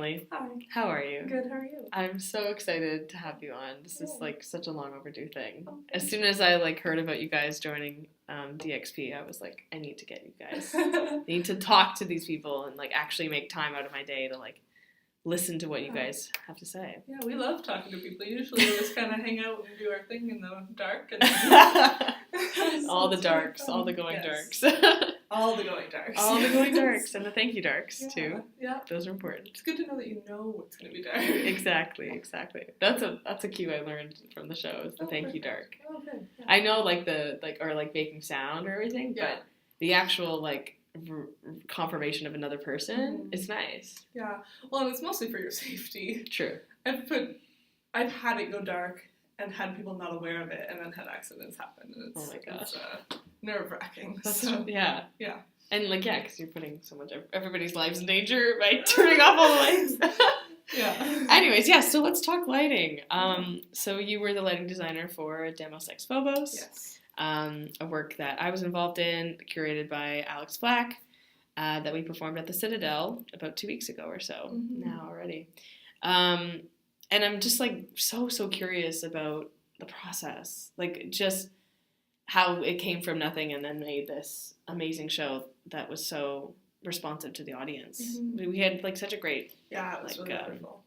Emilie. Hi. How are you? Good, how are you? I'm so excited to have you on. This is like such a long overdue thing. Oh, as soon as I heard about you guys joining DXP, I was like, I need to get you guys. I need to talk to these people and actually make time out of my day to listen to what you guys have to say. Yeah, we love talking to people. Usually we just kind of hang out and do our thing in the dark. And all the darks, all the going darks. All the going darks. All the going darks and the thank you darks too. Yeah. Those are important. It's good to know that you know what's going to be dark. Exactly. That's a cue I learned from the show, is the thank you dark. Oh, good. Yeah. I know making sound or everything, but the actual confirmation of another person is nice. Yeah. Well, and it's mostly for your safety. True. I've had it go dark and had people not aware of it, and then had accidents happen. And it's, oh my gosh. It's nerve-wracking. Yeah. Yeah. And because you're putting so much everybody's lives in danger by turning off all the lights. Yeah. Anyways, so let's talk lighting. So you were the lighting designer for Deimos X Phobos. Yes. A work that I was involved in, curated by Alex Black, that we performed at the Citadel about 2 weeks ago or so now already. And I'm just so curious about the process, just how it came from nothing and then made this amazing show that was so responsive to the audience. We had such a great it was really wonderful.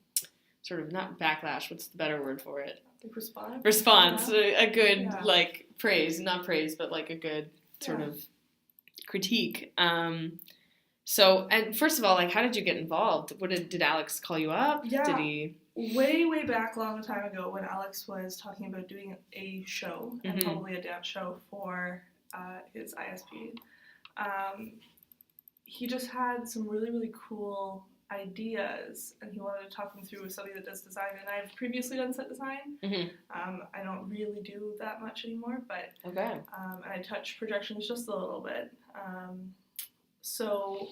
Sort of not backlash. What's the better word for it? Response. A good praise, not praise, but a good sort of critique. So, and first of all, how did you get involved? Did Alex call you up? Yeah. Did he? Way back a long time ago, when Alex was talking about doing a show, and probably a dance show for his ISP, he just had some really cool ideas, and he wanted to talk them through with somebody that does design. And I've previously done set design. I don't really do that much anymore, but okay. And I touch projections just a little bit. So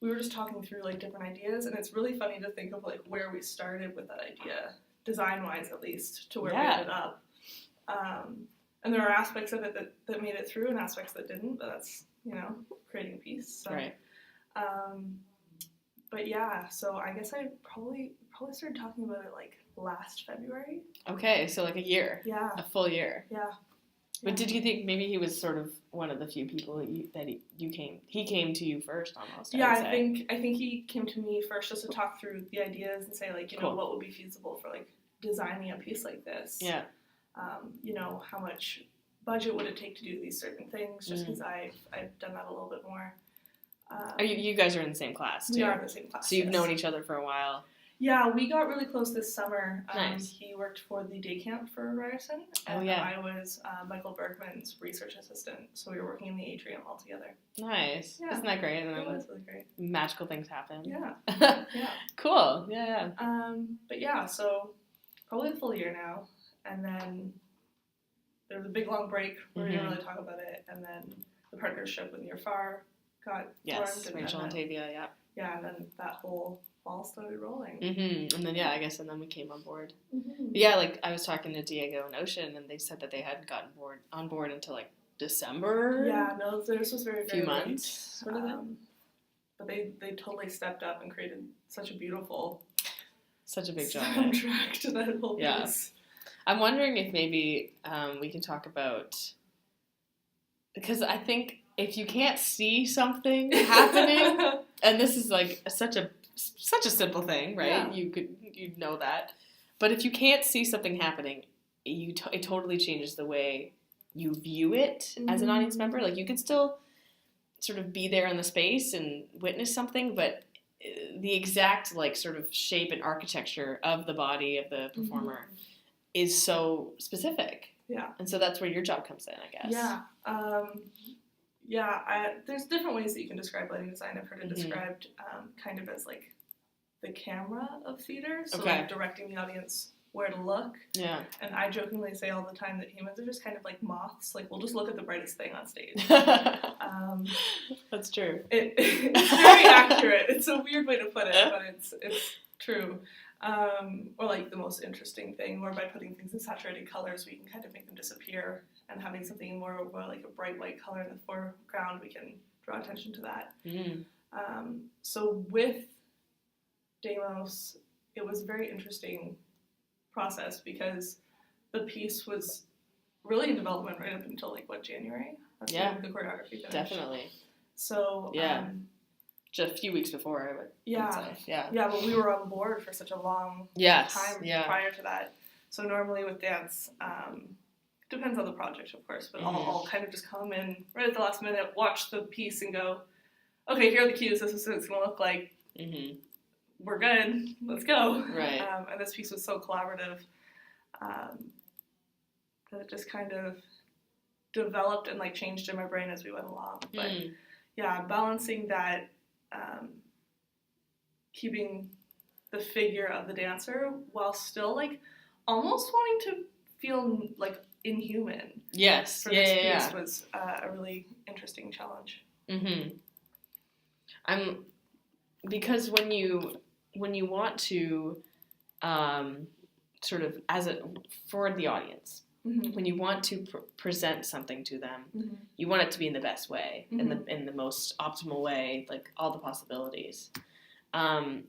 we were just talking through different ideas, and it's really funny to think of where we started with that idea, design-wise at least, to where we ended up. And there are aspects of it that made it through and aspects that didn't, but that's, creating a piece. So. Right. But so I guess I probably started talking about it last February. Okay, so a year. Yeah. A full year. Yeah. But did you think maybe he was sort of one of the few people he came to you first almost? Yeah, I think he came to me first just to talk through the ideas and say cool. What would be feasible for designing a piece like this. Yeah. How much budget would it take to do these certain things? Just because I've done that a little bit more. You guys are in the same class too. We are in the same class. So you've known each other for a while. Yeah, we got really close this summer. Nice. He worked for the day camp for Ryerson, and I was Michael Bergman's research assistant, so we were working in the atrium all together. Nice. Yeah. Isn't that great? And it was really great. Magical things happen. Yeah. Yeah. Cool. Yeah. But so probably a full year now, and then there was a big long break where we didn't really talk about it, and then the partnership with Near Far got formed. And Rachel and Tavia, Yeah, and then that whole ball started rolling. And then and then we came on board. Yeah, I was talking to Diego and Ocean, and they said that they hadn't gotten on board until December. Yeah, no, this was very few late. months. But they totally stepped up and created such a big job soundtrack to that whole piece. I'm wondering if maybe we can talk about, because I think if you can't see something happening, and this is such a simple thing, right? Yeah. You'd know that, but if you can't see something happening, it totally changes the way you view it as an audience member. You could still sort of be there in the space and witness something, but the exact sort of shape and architecture of the body of the performer is so specific. Yeah. And so that's where your job comes in, I guess. Yeah. There's different ways that you can describe lighting design. I've heard it described kind of as the camera of theater, so directing the audience where to look. Yeah. And I jokingly say all the time that humans are just kind of like moths. We'll just look at the brightest thing on stage. That's true. It's very accurate. It's a weird way to put it, but it's true. Or the most interesting thing, where by putting things in saturated colors, we can kind of make them disappear, and having something more of a bright white color in the foreground, we can draw attention to that. So with Deimos, it was a very interesting process because the piece was really in development right up until January? That's when the choreography finished. Definitely. So just a few weeks before I would say. Yeah, but we were on board for such a long time prior to that. So normally with dance, depends on the project, of course, but I'll kind of just come in right at the last minute, watch the piece, and go, okay, here are the cues. This is what it's going to look like. Mm-hmm. We're good. Let's go. Right. And this piece was so collaborative that it just kind of developed and changed in my brain as we went along. But balancing that, keeping the figure of the dancer while still almost wanting to feel inhuman. Yes. For this piece was a really interesting challenge. Mm-hmm. Because when you want to sort of for the audience, when you want to present something to them, you want it to be in the best way, in the most optimal way, all the possibilities. And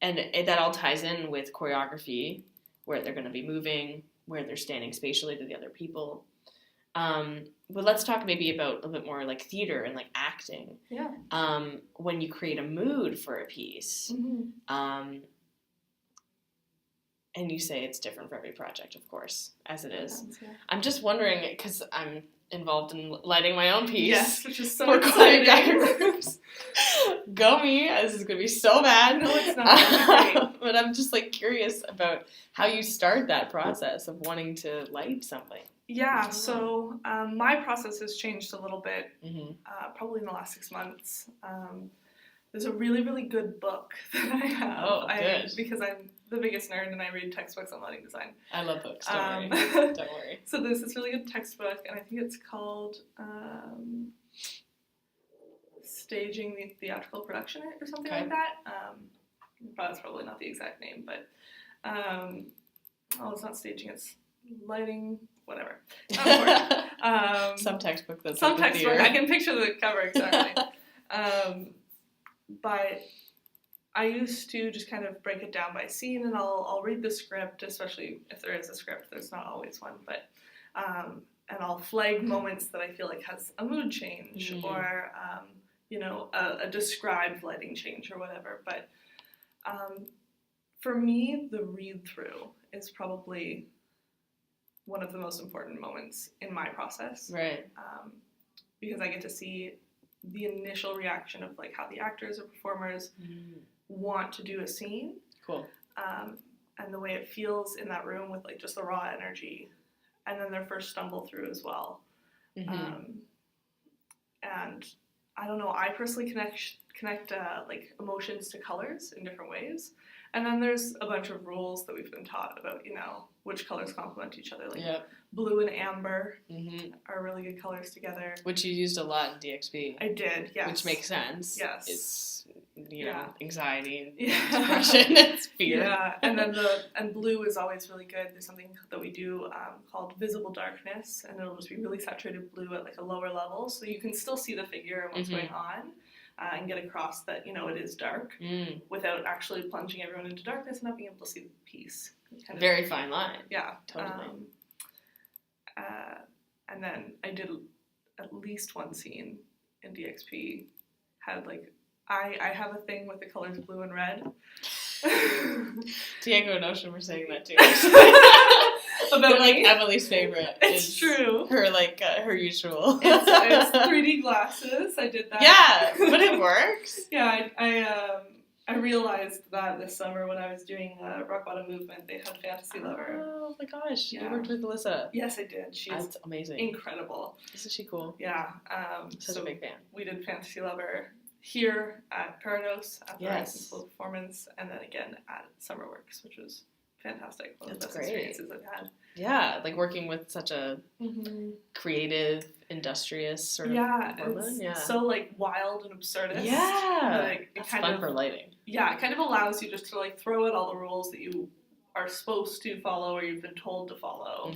that all ties in with choreography, where they're going to be moving, where they're standing spatially to the other people. But let's talk maybe about a little bit more theater and acting. Yeah. When you create a mood for a piece, and you say it's different for every project, of course, as it is. Yeah. I'm just wondering, because I'm involved in lighting my own piece. Yes, which is so exciting. Go me! This is going to be so bad. No, it's not. But I'm just curious about how you start that process of wanting to light something. Yeah, so my process has changed a little bit, probably in the last 6 months. There's a really, really good book that I have. Oh, good. Because I'm the biggest nerd and I read textbooks on lighting design. I love books, don't worry. Don't worry. So there's this really good textbook, and I think it's called Staging the Theatrical Production or something like that. That's probably not the exact name, but it's not staging, it's lighting, whatever. Not important. Some textbook that's some textbook. I can picture the cover exactly. But I used to just kind of break it down by scene, and I'll read the script, especially if there is a script. There's not always one, but and I'll flag moments that I feel has a mood change or a described lighting change or whatever. But for me, the read through is probably one of the most important moments in my process, right? Because I get to see the initial reaction of how the actors or performers want to do a scene. Cool. And the way it feels in that room with just the raw energy, and then their first stumble through as well. And I don't know, I personally connect emotions to colors in different ways. And then there's a bunch of rules that we've been taught about, which colors complement each other. Blue and amber are really good colors together. Which you used a lot in DXB. I did, yes. Which makes sense. Yes. It's, anxiety and depression and fear. Yeah, and then blue is always really good. There's something that we do called visible darkness, and it'll just be really saturated blue at a lower level, so you can still see the figure and what's going on. And get across that, it is dark without actually plunging everyone into darkness and not being able to see the piece. Very fine line. Yeah. Totally. And then I did at least one scene in DXP had I have a thing with the colors blue and red. Diego and Ocean were saying that too. About Emilie's favorite. It's true. Her her usual. It's 3D glasses. I did that. Yeah, but it works. Yeah, I realized that this summer when I was doing Rock Bottom Movement, they had Fantasy Lover. Oh my gosh, you worked with Alyssa. Yes, I did. She's amazing. Incredible. Isn't she cool? Yeah. Such a big fan. We did Fantasy Lover here at Parados at the Rise School Performance, and then again at Summer Works, which was fantastic. One of the best experiences I've had. Yeah, working with such a creative, industrious sort of woman. Yeah, so wild and absurdist. Yeah, it's fun for lighting. Yeah, it kind of allows you just to throw out all the rules that you are supposed to follow or you've been told to follow,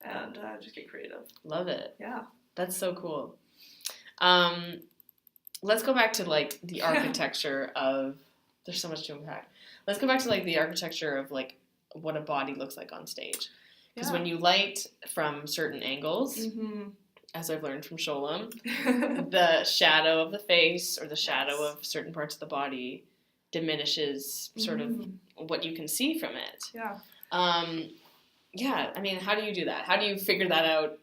and just get creative. Love it. Yeah, that's so cool. Let's go back to the architecture of There's so much to unpack. Let's go back to like the architecture of like what a body looks like on stage. Because when you light from certain angles, as I've learned from Sholem, the shadow of the face or the shadow of certain parts of the body diminishes sort of what you can see from it. Yeah. Yeah, I mean, how do you do that? How do you figure that out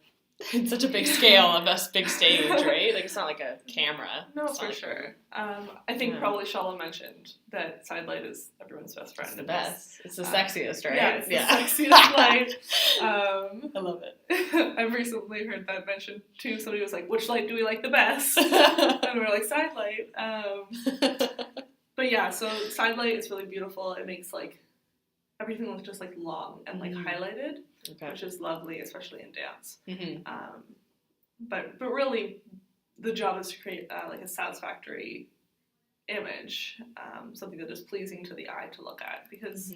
in such a big scale of a big stage, right? Like, it's not like a camera. No, for sure. I think probably Shala mentioned that side light is everyone's best friend. It's the best. It's the sexiest, right? Yeah, it's the sexiest light. I love it. I've recently heard that mentioned too. Somebody was like, which light do we like the best? And we're like, side light. But yeah, so side light is really beautiful. It makes like everything look just like long and like highlighted, which is lovely, especially in dance. But really, the job is to create like a satisfactory image, something that is pleasing to the eye to look at, because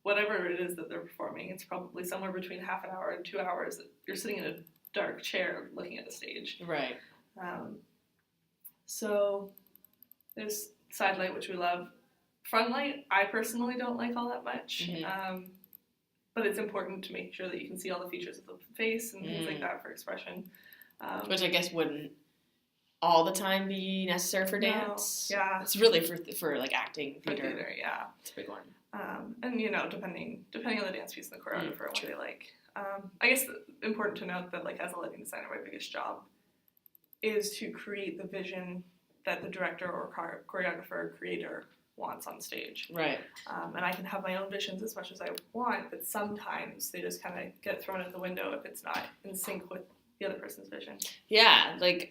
whatever it is that they're performing, it's probably somewhere between half an hour and 2 hours that you're sitting in a dark chair looking at the stage. Right. So there's side light, which we love. Front light, I personally don't like all that much, but it's important to make sure that you can see all the features of the face and things like that for expression. Which I guess wouldn't all the time be necessary for dance. No, yeah. It's really for like acting, theater. For theater, yeah. It's a big one. And, you know, depending on the dance piece and the choreographer and what they like. I guess important to note that, like, as a lighting designer, my biggest job is to create the vision that the director or choreographer or creator wants on stage. Right. And I can have my own visions as much as I want, but sometimes they just kind of get thrown out the window if it's not in sync with the other person's vision. Yeah, like,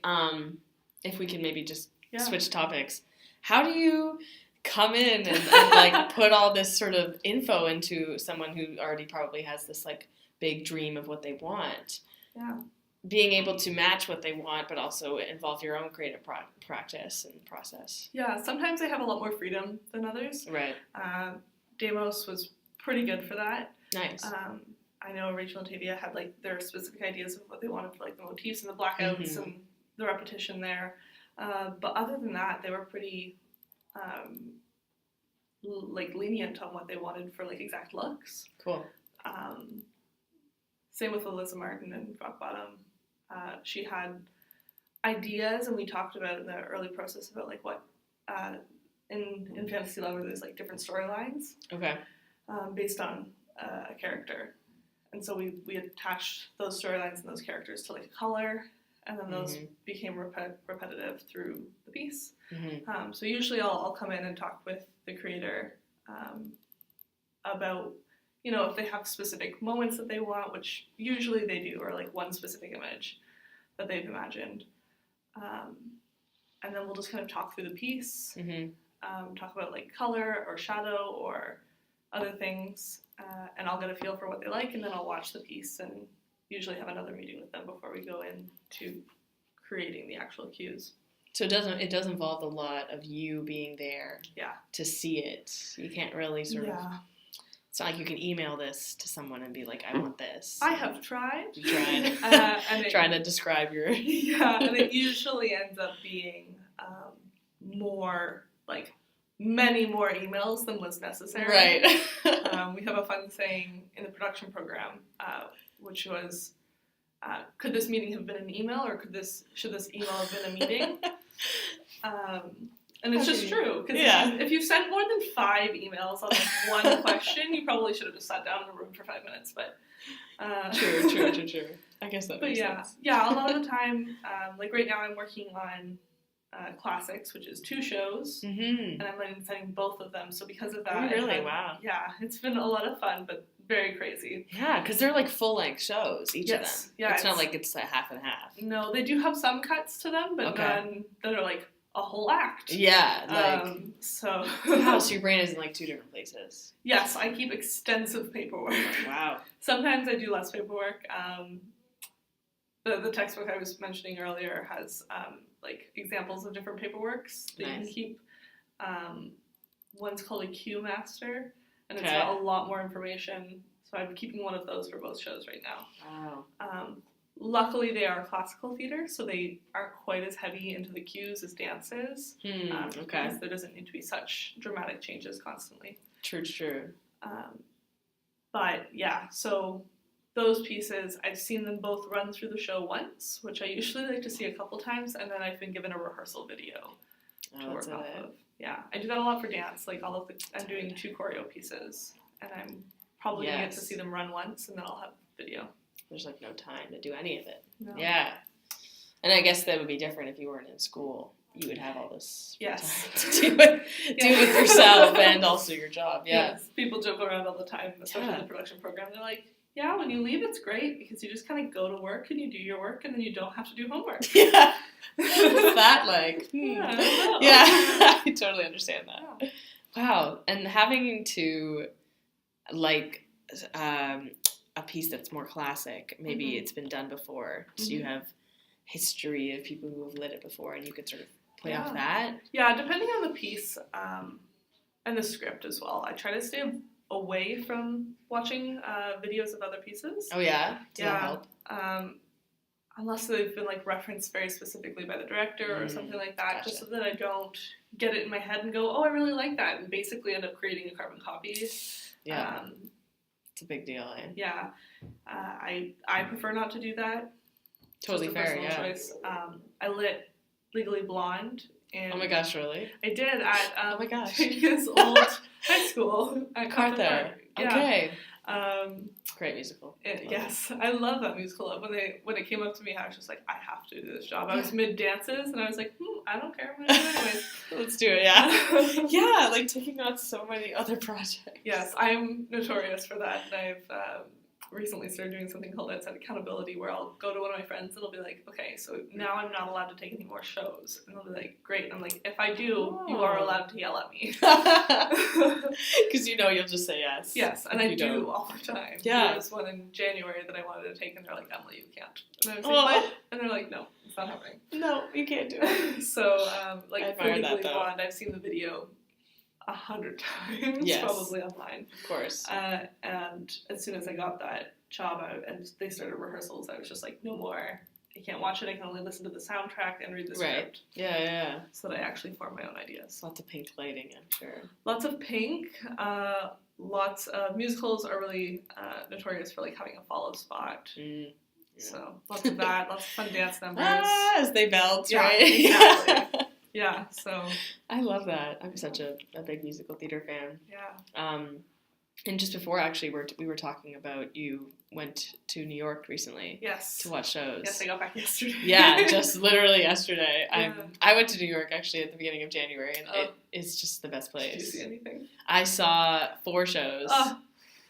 if we can maybe just switch topics. How do you come in and like put all this sort of info into someone who already probably has this like big dream of what they want? Yeah. Being able to match what they want, but also involve your own creative practice and process. Yeah, sometimes I have a lot more freedom than others. Right. Deimos was pretty good for that. Nice. I know Rachel and Tavia had like their specific ideas of what they wanted for like the motifs and the blackouts and the repetition there. But other than that, they were pretty like lenient on what they wanted for like exact looks. Cool. Same with Alyssa Martin and Rock Bottom. She had ideas, and we talked about in the early process about like what in Fantasy Lover there's like different storylines. Okay. Based on a character, and so we attached those storylines and those characters to like a color, and then those became repetitive through the piece. So usually I'll come in and talk with the creator about, you know, if they have specific moments that they want, which usually they do, or like one specific image that they've imagined. And then we'll just kind of talk through the piece, talk about like color or shadow or other things, and I'll get a feel for what they like, and then I'll watch the piece and usually have another meeting with them before we go into creating the actual cues. So it does involve a lot of you being there to see it. You can't really sort of... It's not like you can email this to someone and be like, I want this. I have tried. You tried. Trying to describe your... and it usually ends up being more, like, many more emails than was necessary. Right. We have a fun saying in the production program, which was, could this meeting have been an email, or should this email have been a meeting? And it's just true, because if you sent more than 5 emails on like one question, you probably should have just sat down in a room for 5 minutes. But True. I guess that makes sense. Yeah, a lot of the time, like right now I'm working on Classics, which is 2 shows, and I'm setting both of them. So because of that, Wow. Yeah, it's been a lot of fun, but very crazy. Yeah, because they're like full-length shows, each of them. Yeah, it's not like it's a half and half. No, they do have some cuts to them, but none that are like a whole act. Yeah, like so your brain is in like 2 different places. Yes, I keep extensive paperwork. Wow. Sometimes I do less paperwork. The textbook I was mentioning earlier has like examples of different paperworks that you can keep. One's called a cue master, and it's got a lot more information. So I'm keeping one of those for both shows right now. Wow. luckily they are classical theater, so they aren't quite as heavy into the cues as dance is. Okay. Because there doesn't need to be such dramatic changes constantly. True. But yeah, so those pieces, I've seen them both run through the show once, which I usually like to see a couple times, and then I've been given a rehearsal video to work off of. Yeah, I do that a lot for dance. Like I'm doing 2 choreo pieces, and I'm probably gonna get to see them run once, and then I'll have video. There's like no time to do any of it. No. Yeah, and I guess that would be different if you weren't in school. You would have all this time to do with yourself and also your job. Yeah. Yes, people joke around all the time, especially in the production program. They're like, yeah, when you leave, it's great because you just kind of go to work and you do your work and then you don't have to do homework. Yeah. What's that like? Yeah, I totally understand that. Yeah. Wow. And having to, like, a piece that's more classic, maybe it's been done before, so you have history of people who have lit it before and you could sort of play off that. Yeah, depending on the piece and the script as well. I try to stay away from watching videos of other pieces. Oh yeah? Does that help? Unless they've been like referenced very specifically by the director or something like that, just so that I don't get it in my head and go, oh, I really like that, and basically end up creating a carbon copy. Yeah. It's a big deal, eh? Yeah. I prefer not to do that. Totally fair, yeah. Choice. I lit Legally Blonde. And oh my gosh, really? I did at oh my gosh. His old high school at Carter. Yeah. Okay. Great musical. Yes, I love that musical. When it came up to me, I was just like, I have to do this job. I was mid dances, and I was like, I don't care. I'm gonna do it anyways. Let's do it. Yeah. Yeah, like taking on so many other projects. Yes, I'm notorious for that, and I've recently started doing something called outside accountability, where I'll go to one of my friends and I'll be like, okay, so now I'm not allowed to take any more shows, and they'll be like, great. And I'm like, if I do, you are allowed to yell at me, because you'll just say yes. Yes, and I do all the time. Yeah, there was one in January that I wanted to take, and they're like, Emily, you can't. And I was like, what? And they're like, no, it's not happening. No, you can't do it. So like for Legally Blonde, I've seen the video 100 times, probably online. Of course. And as soon as I got that job out and they started rehearsals, I was just like, no more. I can't watch it. I can only listen to the soundtrack and read the script. Yeah. So that I actually form my own ideas. Lots of pink lighting, I'm sure. Lots of pink. Lots of musicals are really notorious for like having a follow spot. Yeah. So lots of that. Lots of fun dance numbers. As they belt, right? Exactly. Yeah, so I love that. I'm such a big musical theater fan. Yeah. And just before, actually, we were talking about you went to New York recently. Yes. To watch shows. Yes, I got back yesterday. Yeah, just literally yesterday. Yeah. I went to New York actually at the beginning of January, and it is just the best place. Did you see anything? I saw 4 shows.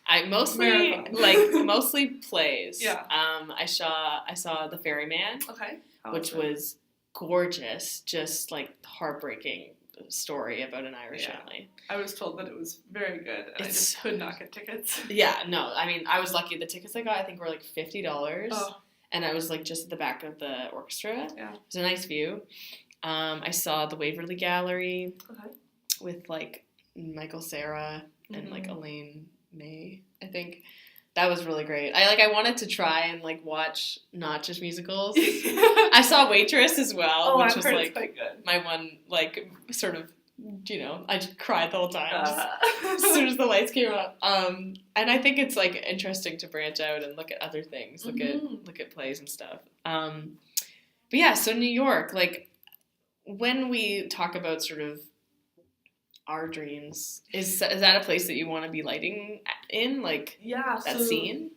I mostly plays. Yeah. I saw The Ferryman. Okay. Which was gorgeous, just like heartbreaking story about an Irish family. I was told that it was very good, and I just could not get tickets. Yeah, no, I mean, I was lucky. The tickets I got, I think, were like $50, and I was like just at the back of the orchestra. Yeah, it was a nice view. I saw the Waverly Gallery with like Michael Cera and like Elaine May, I think. That was really great. I wanted to try and like watch not just musicals. I saw Waitress as well, which was like quite good. My one like sort of, I just cried the whole time as soon as the lights came up. And I think it's like interesting to branch out and look at other things, look at plays and stuff. But yeah, so New York, like when we talk about sort of our dreams, is that a place that you want to be lighting in, like that scene?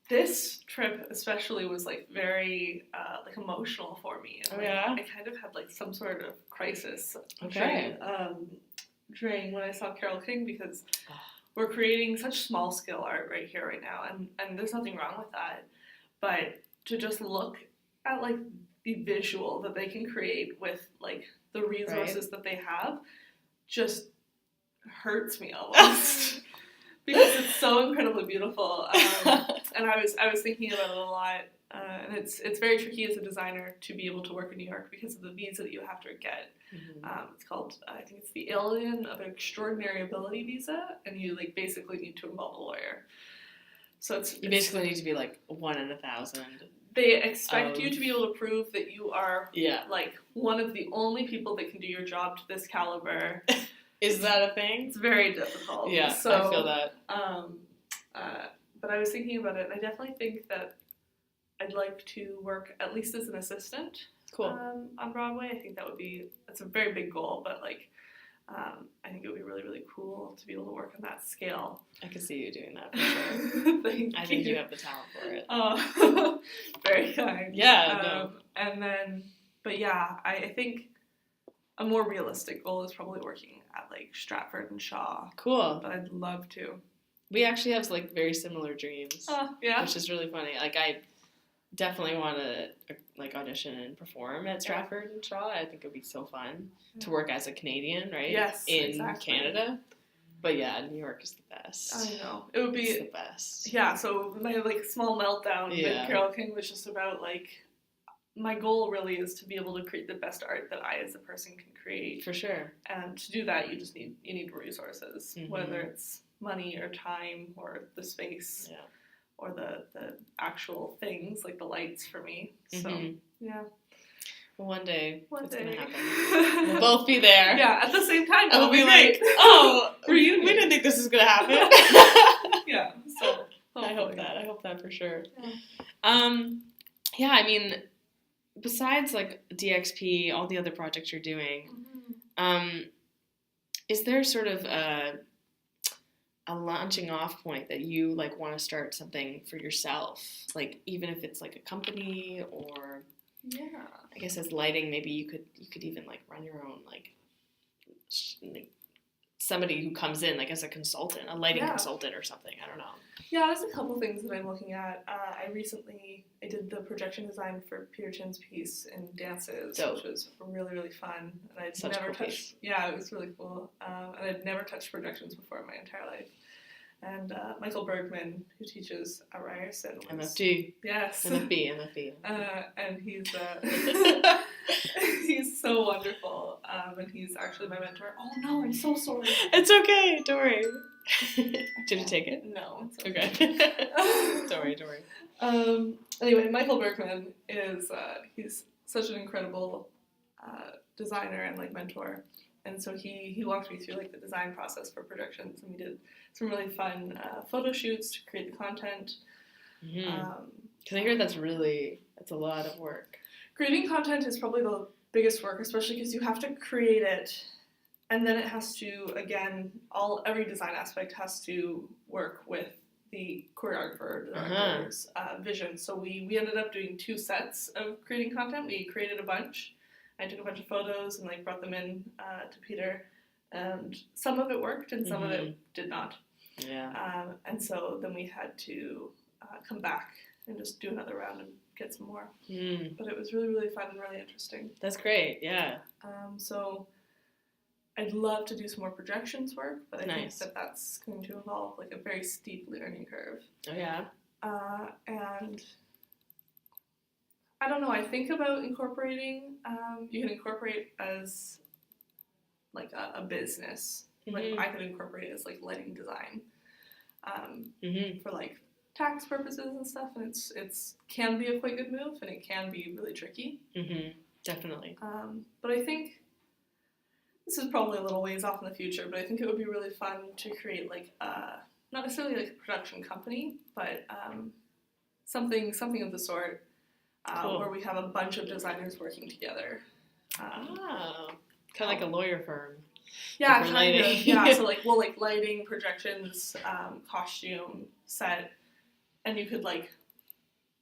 This trip especially was like very like emotional for me, and I kind of had like some sort of crisis during when I saw Carole King, because we're creating such small scale art right here right now, and there's nothing wrong with that, but to just look at like the visual that they can create with like the resources that they have just hurts me almost because it's so incredibly beautiful. And I was thinking about it a lot, and it's very tricky as a designer to be able to work in New York because of the visa that you have to get. It's called, I think it's the Alien of Extraordinary Ability visa, and you like basically need to involve a lawyer. So you basically need to be like 1 in 1,000. they expect you to be able to prove that you are Yeah. like one of the only people that can do your job to this caliber. Is that a thing? It's very difficult. Yeah, so, I feel that. But I was thinking about it, and I definitely think that I'd like to work at least as an assistant. Cool. On Broadway. I think that's a very big goal, but like I think it would be really, really cool to be able to work on that scale. I could see you doing that for sure. I think you have the talent for it. Oh, very kind. Yeah. No. And then, but yeah, I think a more realistic goal is probably working at like Stratford and Shaw. Cool. But I'd love to. We actually have like very similar dreams. Yeah. Which is really funny. Like I definitely want to like audition and perform at Stratford and Shaw. I think it would be so fun to work as a Canadian, right? Yes, in exactly. Canada. But yeah, New York is the best. I know. It would be it's the best. Yeah, so my like small meltdown with Carole King was just about like my goal really is to be able to create the best art that I as a person can create. For sure. And to do that you just need resources, whether it's money or time or the space. Yeah. Or the actual things, like the lights for me. So, yeah. Well, one day going to happen. We'll both be there. Yeah, at the same time. And we'll be like, oh, we didn't think this was going to happen. Yeah, so hopefully. I hope that for sure. Yeah. Yeah, I mean, besides, like, DXP, all the other projects you're doing, is there sort of a launching off point that you like want to start something for yourself, like even if it's like a company or I guess as lighting, maybe you could even like run your own like somebody who comes in like as a consultant, a lighting consultant or something. I don't know. Yeah, there's a couple things that I'm looking at. I did the projection design for Peter Chin's piece in Dances, which was really, really fun. And I'd never touched. Yeah, it was really cool. And I'd never touched projections before in my entire life. And Michael Bergman, who teaches at Ryerson, MFT. Yes. MFB. And he's so wonderful. And he's actually my mentor. Oh no, I'm so sorry. It's okay, don't worry. Did you take it? No, it's okay. Don't worry. Anyway, Michael Bergman is he's such an incredible designer and like mentor, and so he walked me through like the design process for projections, and we did some really fun photo shoots to create the content. Because I hear that's a lot of work. Creating content is probably the biggest work, especially because you have to create it. And then it has to, again, every design aspect has to work with the choreographer, the director's vision. So we ended up doing 2 sets of creating content. We created a bunch. I took a bunch of photos and like brought them in to Peter. And some of it worked and some of it did not. Yeah. And so then we had to come back and just do another round and get some more. But it was really, really fun and really interesting. That's great, yeah. So I'd love to do some more projections work, but I Nice. think that's going to involve like a very steep learning curve. Oh yeah. And I don't know, I think about incorporating, you can incorporate as like a business. Like I could incorporate it as like lighting design for like tax purposes and stuff, and it's can be a quite good move, and it can be really tricky. Definitely. But I think this is probably a little ways off in the future, but I think it would be really fun to create like not necessarily like a production company, but something of the sort where we have a bunch of designers working together. Kind of like a lawyer firm. Yeah, kind lighting. of. Yeah, so like lighting, projections, costume, set, and you could like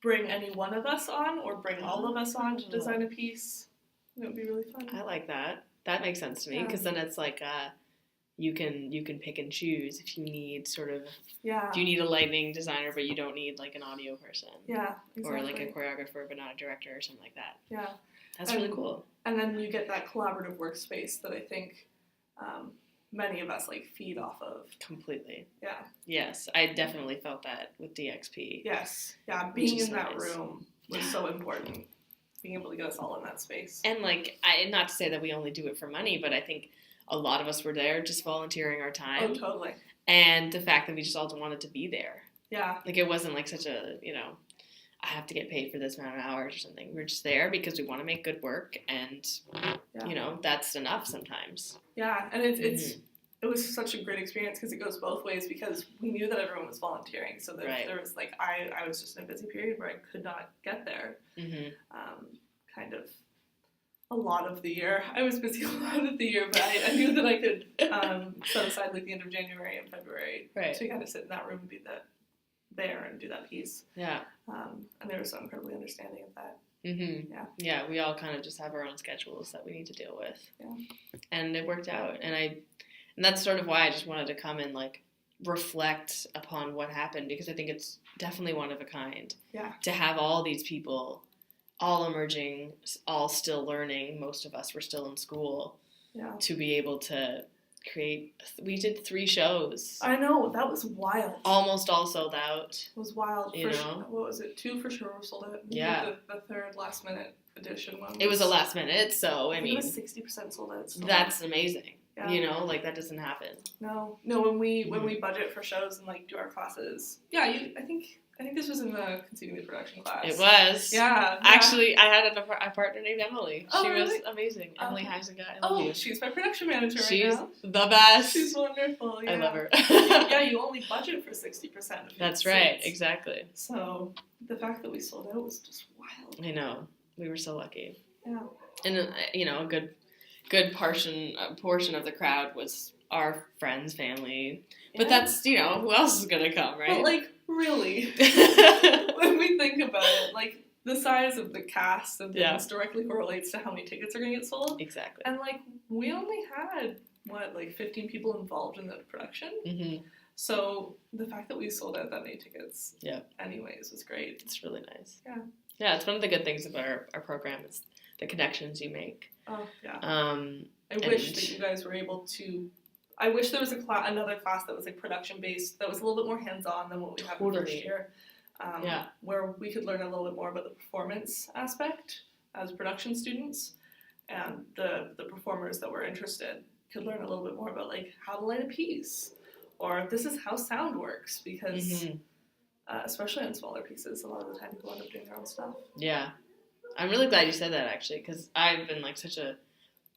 bring any one of us on or bring all of us on to design a piece. It would be really fun. I like that. That makes sense to me because then it's like you can pick and choose if you need sort of if you need a lighting designer but you don't need like an audio person. Yeah, exactly. Or like a choreographer but not a director or something like that. Yeah. That's really cool. And then you get that collaborative workspace that I think many of us like feed off of. Completely. Yeah. Yes, I definitely felt that with DXP. Yes. Yeah, being in that room was so important. Being able to get us all in that space. And like, not to say that we only do it for money, but I think a lot of us were there just volunteering our time. Oh, totally. And the fact that we just all wanted to be there. Yeah. Like it wasn't like such a, I have to get paid for this amount of hours or something. We're just there because we want to make good work, and you know, that's enough sometimes. Yeah, and it was such a great experience because it goes both ways, because we knew that everyone was volunteering, so that there was like I was just in a busy period where I could not get there. Kind of a lot of the year. I was busy a lot of the year, but I knew that I could set aside like the end of January and February to kind of sit in that room and be there and do that piece. Yeah. And they were so incredibly understanding of that. Yeah, we all kind of just have our own schedules that we need to deal with. Yeah. And it worked out. And that's sort of why I just wanted to come and like reflect upon what happened, because I think it's definitely one of a kind. Yeah. To have all these people all emerging, all still learning, most of us were still in school. Yeah. To be able to we did 3 shows. I know, that was wild. Almost all sold out. It was wild. What was it? 2 for sure were sold out. Yeah. The third last minute edition one. It was a last minute, so I mean, it was 60% sold out. Still. That's amazing. Yeah. You know, like that doesn't happen. No. When we budget for shows and like do our classes, I think this was in the conceiving the production class. It was. Yeah. Actually, I had a partner named Emily. Oh, she really? was amazing. Emily Heisinger. I love you. She's my production manager right now. She's the best. She's wonderful. Yeah. I love her. You only budget for 60% of That's right. Exactly. So the fact that we sold out was just wild. I know. We were so lucky. Yeah. And you know, a good portion of the crowd was our friends, family. But that's, you know, who else is gonna come, right? But like, really, when we think about it, like the size of the cast and things directly correlates to how many tickets are gonna get sold. Exactly. And like, we only had 15 people involved in the production. Mm-hmm. So the fact that we sold out that many tickets, anyways, was great. It's really nice. Yeah. Yeah, it's one of the good things about our program is the connections you make. Oh yeah. I wish that you guys were able to. I wish there was another class that was like production based, that was a little bit more hands on than what we have in the first year. Where we could learn a little bit more about the performance aspect as production students, and the performers that were interested could learn a little bit more about like how to light a piece, or this is how sound works, because especially on smaller pieces, a lot of the time people end up doing their own stuff. Yeah. I'm really glad you said that, actually, because I've been like such a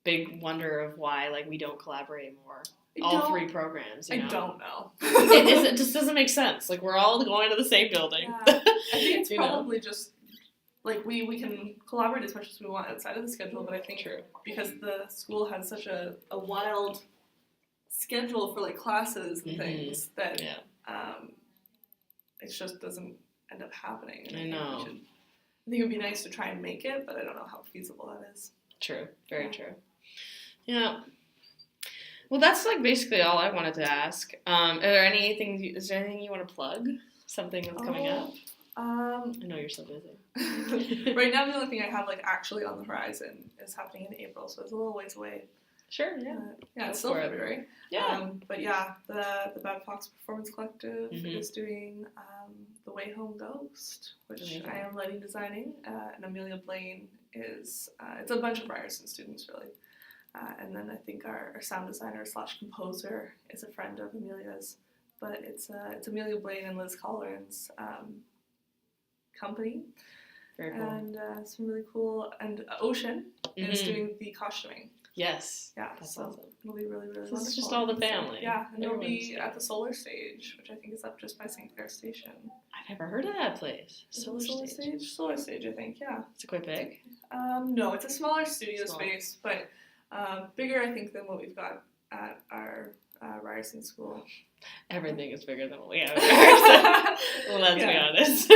big wonder of why like we don't collaborate more. All 3 programs. You know? I don't know. It just doesn't make sense. Like we're all going to the same building. Yeah. I think it's probably just like we can collaborate as much as we want outside of the schedule, but I think because the school has such a wild schedule for like classes and things that it just doesn't end up happening. I know. I think it would be nice to try and make it, but I don't know how feasible that is. True. Very true. Yeah. Well, that's like basically all I wanted to ask. Is there anything you want to plug? Something that's coming up? I know you're so busy. Right now, the only thing I have like actually on the horizon is happening in April, so it's a little ways away. Sure. Yeah. It's still February. Yeah. But yeah, the Bad Fox Performance Collective is doing The Way Home Ghost, which I am lighting designing, and Amelia Blaine is. It's a bunch of Ryerson students, really. And then I think our sound designer / composer is a friend of Amelia's, but it's Amelia Blaine and Liz Colleran's company. Very cool. And it's really cool. And Ocean is doing the costuming. Yes. Yeah. That's so awesome. It'll be really, really wonderful. It's just all the family. Yeah, and it'll be at the Solar Stage, which I think is up just by St. Clair Station. I've never heard of that place. Solar Stage? Solar Stage, I think, yeah. Is it quite big? No, it's a smaller studio space, but bigger, I think, than what we've got at our Ryerson School. Everything is bigger than what we have at Ryerson. Well, let's be honest.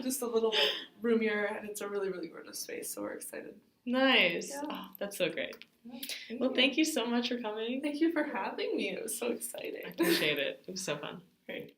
Just a little bit roomier, and it's a really, really gorgeous space, so we're excited. Nice. Yeah. Oh, that's so great. Thank you so much for coming. Thank you for having me. It was so exciting. I appreciate it. It was so fun. Great.